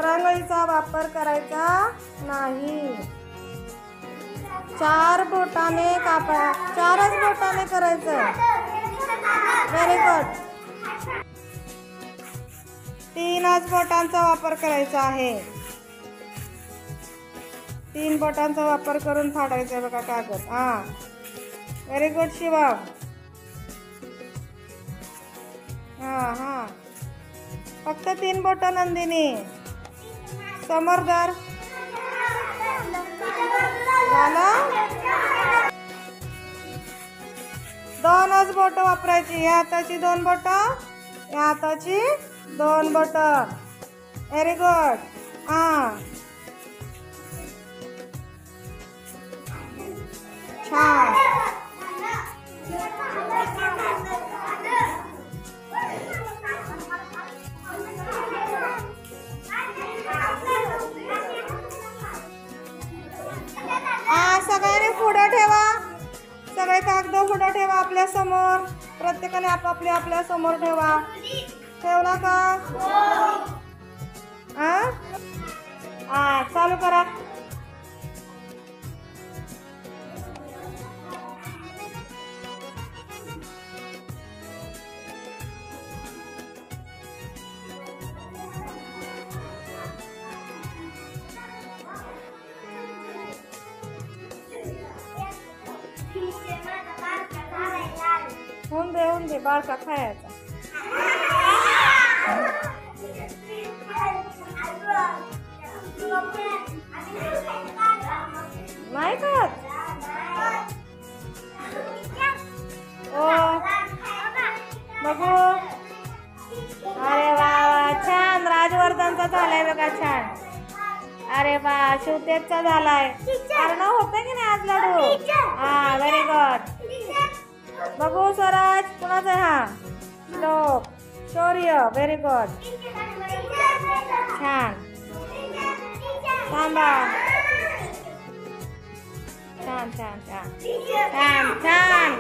करंगळीचा वापर करायचा नाही. 4 बोटाने कापा, 4च बोटाने करायचं. Very good. 3च बोटांचा वापर करायचा आहे. 3 बोटांचा वापर करून फाडायचं बघा कागद. हा, व्हेरी गुड शिवम. हा, फक्त 3 बोट नंदिनी. समोर धर. झालं. 2च बोट वापरायची. या हाताची 2 बोट, या हाताची 2 बोट. Very good. छान. सगळ्यांनी पुढं ठेवा. सगळे कागद पुढं ठेवा आपल्या समोर. प्रत्येकाने आपापले आपल्या समोर ठेवा. ठेवला का? चालू करा. होऊन दे बाळका खायचा. नाही खात. बघू. अरे वा, छान. राजवर्धनचा झालाय बघा, छान. अरे वा, शिवतेजचा झालाय. अर्णव होतं की नाही आज लाडू? हा, व्हेरी गुड. बघू स्वराज, कुणाचा आहे हा? श्लोक, शौर्य, व्हेरी गुड. छान. थांबा. छान छान छान छान छान.